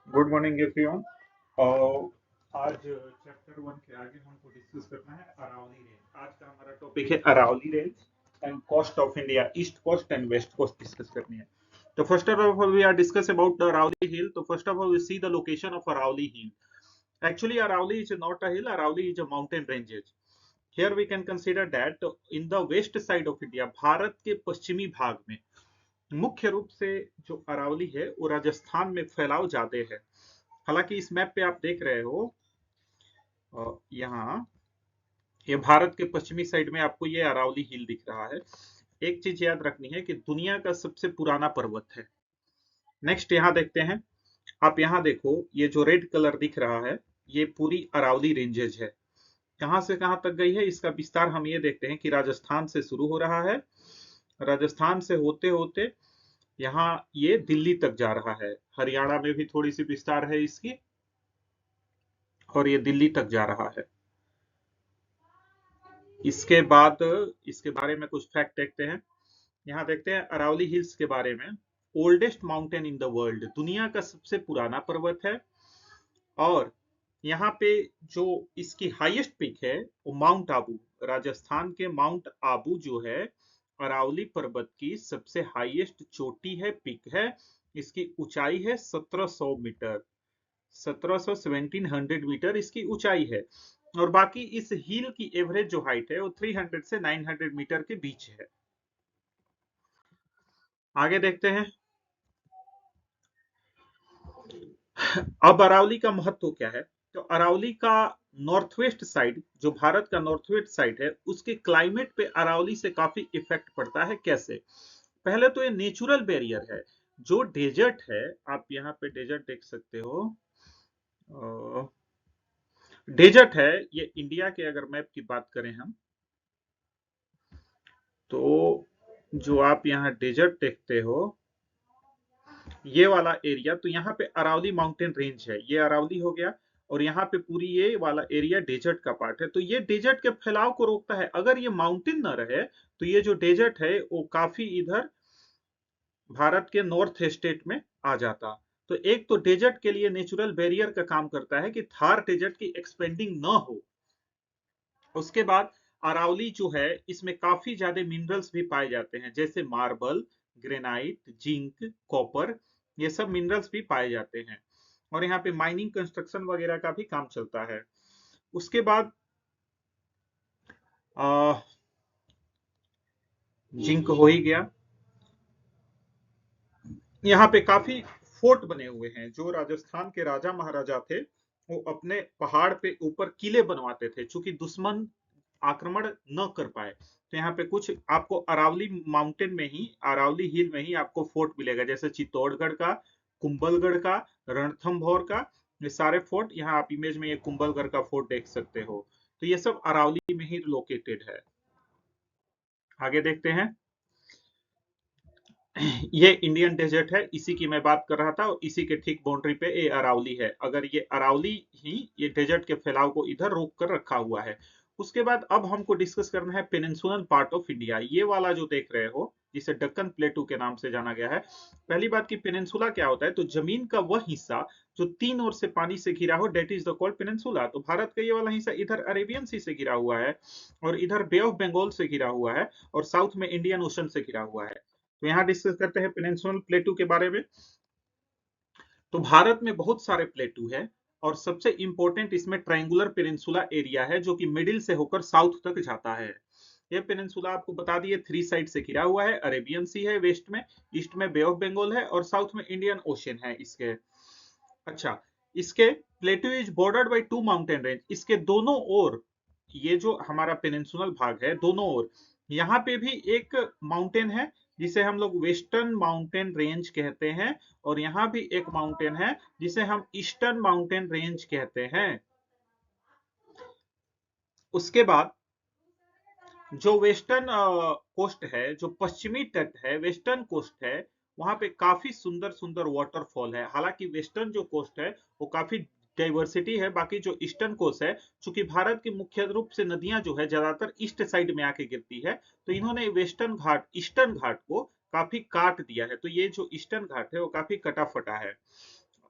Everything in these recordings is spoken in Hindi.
Good morning everyone. आज चैप्टर 1 के आगे हमको डिस्कस करना है अरावली रेंज। आज का हमारा टॉपिक है Aravalli range and coast of India, east coast and west coast discuss करनी है। तो first of all we are discuss about the Aravalli hill. तो first of all we see the location of Aravalli hill. Actually, Aravalli is not a hill. Aravalli is a mountain ranges. Here we can consider that in the west side of India, Bharat के पश्चिमी भाग में मुख्य रूप से जो अरावली है वो राजस्थान में फैलाव ज्यादा है। हालांकि इस मैप पे आप देख रहे हो यहाँ ये भारत के पश्चिमी साइड में आपको ये अरावली हिल दिख रहा है। एक चीज याद रखनी है कि दुनिया का सबसे पुराना पर्वत है। नेक्स्ट यहाँ देखते हैं। आप यहाँ देखो, ये जो रेड कलर दिख रहा है ये पूरी अरावली रेंजेज है। कहां से कहां तक गई है इसका विस्तार हम ये देखते हैं कि राजस्थान से शुरू हो रहा है। राजस्थान से होते होते यहाँ ये दिल्ली तक जा रहा है। हरियाणा में भी थोड़ी सी विस्तार है इसकी और ये दिल्ली तक जा रहा है। इसके बाद इसके बारे में कुछ फैक्ट देखते हैं। यहाँ देखते हैं अरावली हिल्स के बारे में। Oldest mountain in the world, दुनिया का सबसे पुराना पर्वत है। और यहाँ पे जो इसकी हाईएस्ट पीक है वो माउंट आबू, राजस्थान के माउंट आबू जो है अरावली पर्वत की सबसे हाईएस्ट चोटी है, पीक है। इसकी ऊंचाई है 1700 मीटर। 1700 मीटर इसकी ऊंचाई है। और बाकी इस हिल की एवरेज जो हाइट है वो 300 से 900 मीटर के बीच है। आगे देखते हैं। अब अरावली का महत्व क्या है। तो अरावली का नॉर्थ वेस्ट साइड, जो भारत का नॉर्थ वेस्ट साइड है, उसके क्लाइमेट पे अरावली से काफी इफेक्ट पड़ता है। कैसे? पहले तो ये नेचुरल बैरियर है। जो डेजर्ट है, आप यहाँ पे डेजर्ट देख सकते हो। डेजर्ट है ये इंडिया के, अगर मैप की बात करें हम, तो जो आप यहाँ डेजर्ट देखते हो ये वाला एरिया, तो यहाँ पे अरावली माउंटेन रेंज है। ये अरावली हो गया और यहाँ पे पूरी ये वाला एरिया डेजर्ट का पार्ट है। तो ये डेजर्ट के फैलाव को रोकता है। अगर ये माउंटेन न रहे तो ये जो डेजर्ट है वो काफी इधर भारत के नॉर्थ स्टेट में आ जाता। तो एक तो डेजर्ट के लिए नेचुरल बैरियर का काम करता है कि थार डेजर्ट की एक्सपेंडिंग न हो। उसके बाद अरावली जो है इसमें काफी ज्यादा मिनरल्स भी पाए जाते हैं, जैसे मार्बल, ग्रेनाइट, जिंक, कॉपर, ये सब मिनरल्स भी पाए जाते हैं। और यहाँ पे माइनिंग, कंस्ट्रक्शन वगैरह का भी काम चलता है। उसके बाद जिंक हो ही गया। यहाँ पे काफी फोर्ट बने हुए हैं। जो राजस्थान के राजा महाराजा थे वो अपने पहाड़ पे ऊपर किले बनवाते थे, चूंकि दुश्मन आक्रमण न कर पाए। तो यहाँ पे कुछ आपको अरावली माउंटेन में ही, अरावली हिल में ही आपको फोर्ट मिलेगा, जैसे चित्तौड़गढ़ का, कुंभलगढ़ का, रणथंभौर का। ये सारे फोर्ट, यहाँ आप इमेज में ये कुंभलगढ़ का फोर्ट देख सकते हो। तो ये सब अरावली में ही लोकेटेड है। आगे देखते हैं। ये इंडियन डेजर्ट है, इसी की मैं बात कर रहा था और इसी के ठीक बाउंड्री पे ये अरावली है। अगर ये अरावली ही ये डेजर्ट के फैलाव को इधर रोक कर रखा हुआ है। उसके बाद अब हमको डिस्कस करना है पेनिनसुलर पार्ट ऑफ इंडिया। ये वाला जो देख रहे हो जिसे दक्कन प्लेटू के नाम से जाना गया है। पहली बात की पेनिनसुला क्या होता है, तो जमीन का वह हिस्सा जो तीन ओर से पानी से घिरा हो, that is the called peninsula. तो भारत का ये वाला हिस्सा इधर अरेबियन सी से घिरा हुआ है और इधर बे ऑफ बंगाल से घिरा हुआ है और साउथ में इंडियन ओशन से घिरा हुआ है। तो यहाँ डिस्कस करते हैं पेनिनसुलर प्लेटू के बारे में। तो भारत में बहुत सारे प्लेटू है और सबसे इंपॉर्टेंट इसमें ट्रायंगुलर पेनिनसुला एरिया है, जो कि मिडिल से होकर साउथ तक जाता है। ये पेनिनसुला आपको बता दिए 3 साइड से घिरा हुआ है। अरेबियन सी है वेस्ट में, ईस्ट में बे ऑफ बंगाल है और साउथ में इंडियन ओशन है इसके। अच्छा, इसके plateau is bordered by 2 mountain range. इसके दोनों ओर, ये जो हमारा पेनिनसुलर भाग है, दोनों ओर यहाँ पे भी एक माउंटेन है जिसे हम लोग वेस्टर्न माउंटेन रेंज कहते हैं और यहाँ भी एक माउंटेन है जिसे हम ईस्टर्न माउंटेन रेंज कहते हैं। उसके बाद जो वेस्टर्न कोस्ट है, जो पश्चिमी तट है, वेस्टर्न कोस्ट है, वहां पे काफी सुंदर सुंदर वाटरफॉल है। हालांकि वेस्टर्न जो कोस्ट है वो काफी डाइवर्सिटी है। बाकी जो ईस्टर्न कोस्ट है, चूंकि भारत की मुख्य रूप से नदियां जो है ज्यादातर ईस्ट साइड में आके गिरती है, तो इन्होंने वेस्टर्न घाट, ईस्टर्न घाट को काफी काट दिया है। तो ये जो ईस्टर्न घाट है वो काफी कटा फटा है।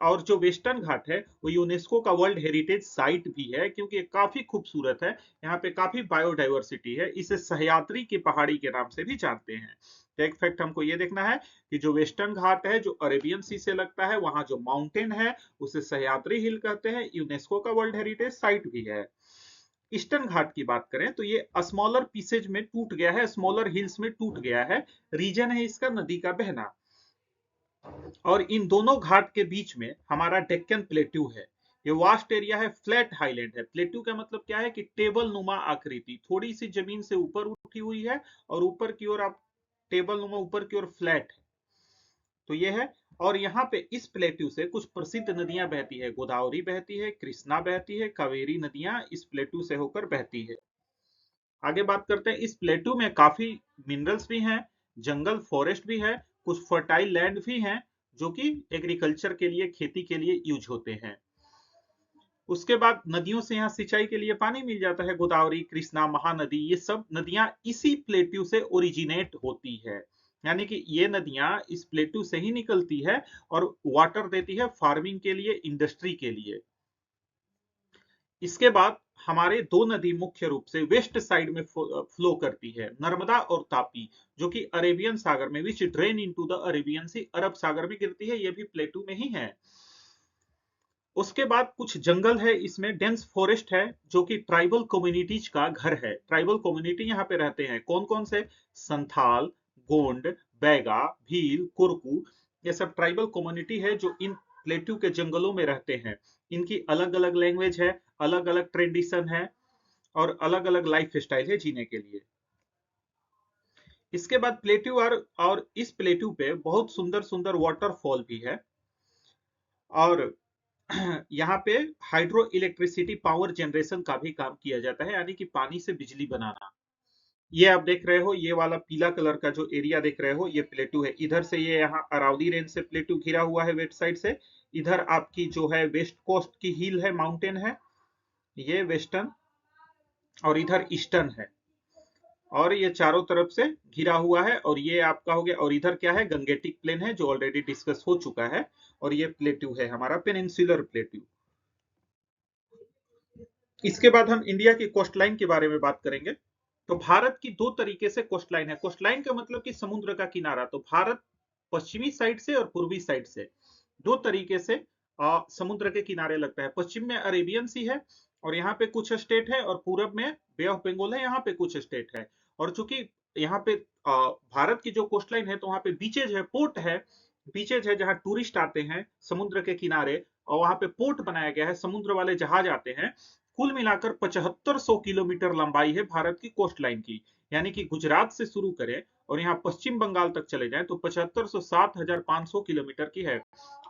और जो वेस्टर्न घाट है वो यूनेस्को का वर्ल्ड हेरिटेज साइट भी है, क्योंकि ये काफी खूबसूरत है। यहाँ पे काफी बायोडाइवर्सिटी है। इसे सह्याद्री की पहाड़ी के नाम से भी जानते हैं। तो एक फैक्ट हमको ये देखना है कि जो वेस्टर्न घाट है जो अरेबियन सी से लगता है, वहां जो माउंटेन है उसे सह्याद्री हिल कहते हैं, यूनेस्को का वर्ल्ड हेरिटेज साइट भी है। ईस्टर्न घाट की बात करें तो ये स्मॉलर पीसेज में टूट गया है, स्मॉलर हिल्स में टूट गया है। रीजन है इसका नदी का बहना। और इन दोनों घाट के बीच में हमारा डेक्कन प्लेट्यू है। ये वास्ट एरिया है, फ्लैट हाईलैंड है। प्लेट्यू का मतलब क्या है कि टेबल नुमा आकृति, थोड़ी सी जमीन से ऊपर उठी हुई है और ऊपर की ओर आप टेबल नुमा ऊपर की ओर फ्लैट है, तो ये है। और यहाँ पे इस प्लेट्यू से कुछ प्रसिद्ध नदियां बहती है, गोदावरी बहती है, कृष्णा बहती है, कावेरी नदियां इस प्लेट्यू से होकर बहती है। आगे बात करते हैं, इस प्लेट्यू में काफी मिनरल्स भी हैं, जंगल फॉरेस्ट भी है, कुछ फर्टाइल लैंड भी हैं जो कि एग्रीकल्चर के लिए, खेती के लिए यूज होते हैं। उसके बाद नदियों से यहाँ सिंचाई के लिए पानी मिल जाता है, गोदावरी, कृष्णा, महानदी, ये सब नदियां इसी प्लेट्यू से ओरिजिनेट होती है। यानी कि ये नदियां इस प्लेट्यू से ही निकलती है और वाटर देती है फार्मिंग के लिए, इंडस्ट्री के लिए। इसके बाद हमारे दो नदी मुख्य रूप से वेस्ट साइड में फ्लो करती है, नर्मदा और तापी, जो कि अरेबियन सागर में, विच ड्रेन इनटू द अरेबियन सी, अरब सागर में गिरती है। ये भी प्लेटू में ही है। उसके बाद कुछ जंगल है, इसमें डेंस फॉरेस्ट है जो कि ट्राइबल कम्युनिटीज का घर है। ट्राइबल कम्युनिटी यहाँ पे रहते हैं, कौन कौन से? संथाल, गोंड, बैगा, भील, कुरकू, ये सब ट्राइबल कम्युनिटी है जो इन प्लेट्यू के जंगलों में रहते हैं। इनकी अलग अलग लैंग्वेज है, अलग अलग ट्रेडिशन है और अलग अलग लाइफ स्टाइल है जीने के लिए। इसके बाद प्लेट्यू और इस प्लेट्यू पे बहुत सुंदर सुंदर वाटरफॉल भी है। और यहाँ पे हाइड्रो इलेक्ट्रिसिटी पावर जनरेशन का भी काम किया जाता है, यानी कि पानी से बिजली बनाना। ये आप देख रहे हो, ये वाला पीला कलर का जो एरिया देख रहे हो, ये प्लेट्यू है। इधर से ये यहाँ अरावली रेंज से प्लेट्यू घिरा हुआ है वेस्ट साइड से। इधर आपकी जो है वेस्ट कोस्ट की हिल है, माउंटेन है, ये वेस्टर्न, और इधर ईस्टर्न है। और ये चारों तरफ से घिरा हुआ है। और ये आपका हो गया, और इधर क्या है? गंगेटिक प्लेन है जो ऑलरेडी डिस्कस हो चुका है। और ये प्लेट्यू है हमारा पेनिनसुलर प्लेट्यू। इसके बाद हम इंडिया की कोस्ट लाइन के बारे में बात करेंगे। तो भारत की दो तरीके से कोस्ट लाइन है। कोस्ट लाइन का मतलब कि समुद्र का किनारा। तो भारत पश्चिमी साइड से और पूर्वी साइड से दो तरीके से समुद्र के किनारे लगता है। पश्चिम में अरेबियन सी है और यहाँ पे कुछ स्टेट है, और पूरब में बे ऑफ बंगाल है, यहाँ पे कुछ स्टेट है। और चूंकि यहाँ पे भारत की जो कोस्ट लाइन है तो वहाँ पे बीचेज है, पोर्ट है, बीचेज है जहाँ टूरिस्ट आते हैं समुद्र के किनारे, और वहां पे पोर्ट बनाया गया है, समुद्र वाले जहाज आते हैं। कुल मिलाकर 7500 किलोमीटर लंबाई है भारत की कोस्ट लाइन की। यानी कि गुजरात से शुरू करें और यहाँ पश्चिम बंगाल तक चले जाएं तो 7500 7500 किलोमीटर की है।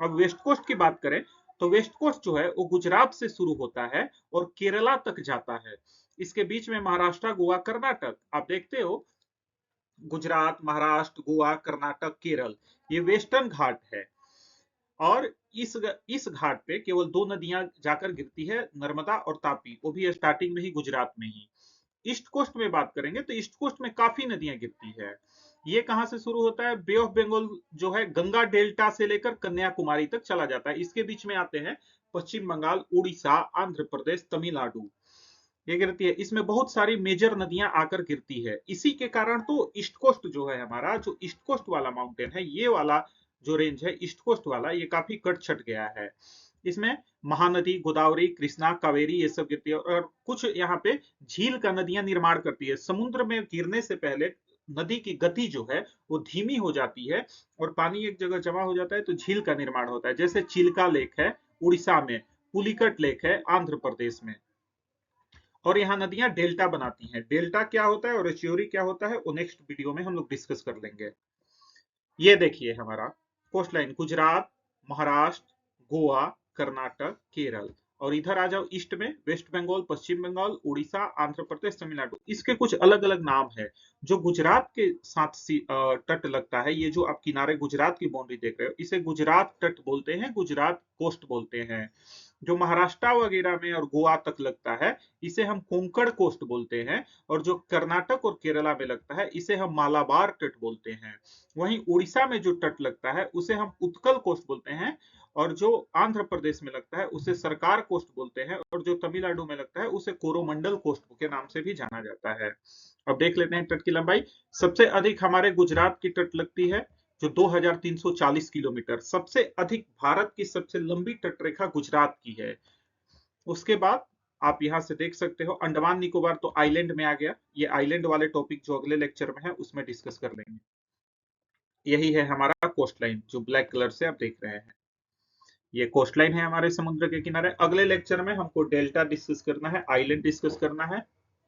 अब वेस्ट कोस्ट की बात करें तो वेस्ट कोस्ट जो है वो गुजरात से शुरू होता है और केरला तक जाता है। इसके बीच में महाराष्ट्र, गोवा, कर्नाटक आप देखते हो, गुजरात, महाराष्ट्र, गोवा, कर्नाटक, केरल, ये वेस्टर्न घाट है। और इस घाट पे केवल दो नदियां जाकर गिरती है, नर्मदा और तापी, वो भी स्टार्टिंग में ही गुजरात में ही। ईस्ट कोस्ट में बात करेंगे तो ईस्ट कोस्ट में काफी नदियां गिरती है। ये कहां से शुरू होता है? बे ऑफ बंगाल जो है गंगा डेल्टा से लेकर कन्याकुमारी तक चला जाता है। इसके बीच में आते हैं पश्चिम बंगाल, उड़ीसा, आंध्र प्रदेश, तमिलनाडु, ये गिरती है। इसमें बहुत सारी मेजर नदियां आकर गिरती है। इसी के कारण तो ईस्ट कोस्ट जो है हमारा, जो ईस्ट कोस्ट वाला माउंटेन है, ये वाला जो रेंज है ईस्ट कोस्ट वाला, ये काफी कट छट गया है। इसमें महानदी, गोदावरी, कृष्णा, कावेरी, ये सब गिरती है। और कुछ यहाँ पे झील का नदियां निर्माण करती है। समुद्र में गिरने से पहले नदी की गति जो है वो धीमी हो जाती है और पानी एक जगह जमा हो जाता है तो झील का निर्माण होता है। जैसे चिल्का लेक है उड़ीसा में, पुलिकट लेक है आंध्र प्रदेश में। और यहाँ नदियां डेल्टा बनाती हैं। डेल्टा क्या होता है और एस्च्यूरी क्या होता है वो नेक्स्ट वीडियो में हम लोग डिस्कस कर लेंगे। ये देखिए हमारा कोस्ट लाइन, गुजरात, महाराष्ट्र, गोवा, कर्नाटक, केरल, और इधर आ जाओ ईस्ट में, वेस्ट बंगाल, पश्चिम बंगाल, उड़ीसा, आंध्र प्रदेश, तमिलनाडु। इसके कुछ अलग अलग नाम है। जो गुजरात के साथ तट लगता है, ये जो आप किनारे गुजरात की बाउंड्री देख रहे हो, इसे गुजरात तट बोलते हैं, गुजरात कोस्ट बोलते हैं। जो महाराष्ट्र वगैरह में और गोवा तक लगता है, इसे हम कोंकण कोस्ट बोलते हैं। और जो कर्नाटक और केरला में लगता है, इसे हम मालाबार तट बोलते हैं। वहीं उड़ीसा में जो तट लगता है उसे हम उत्कल कोस्ट बोलते हैं। और जो आंध्र प्रदेश में लगता है उसे सरकार कोस्ट बोलते हैं, और जो तमिलनाडु में लगता है उसे कोरोमंडल कोस्ट के नाम से भी जाना जाता है। अब देख लेते हैं तट की लंबाई। सबसे अधिक हमारे गुजरात की तट लगती है, जो 2340 किलोमीटर। सबसे अधिक भारत की सबसे लंबी तट रेखा गुजरात की है। उसके बाद आप यहां से देख सकते हो अंडमान निकोबार तो आइलैंड में आ गया। ये आइलैंड वाले टॉपिक जो अगले लेक्चर में है उसमें डिस्कस कर लेंगे। यही है हमारा कोस्ट लाइन जो ब्लैक कलर से आप देख रहे हैं, ये कोस्ट लाइन है हमारे समुद्र के किनारे। अगले लेक्चर में हमको डेल्टा डिस्कस करना है, आइलैंड डिस्कस करना है,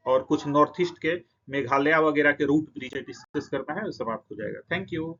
और कुछ नॉर्थ ईस्ट के मेघालय वगैरह के रूट ब्रिज डिस्कस करना है, सब आपको जाएगा। Thank you.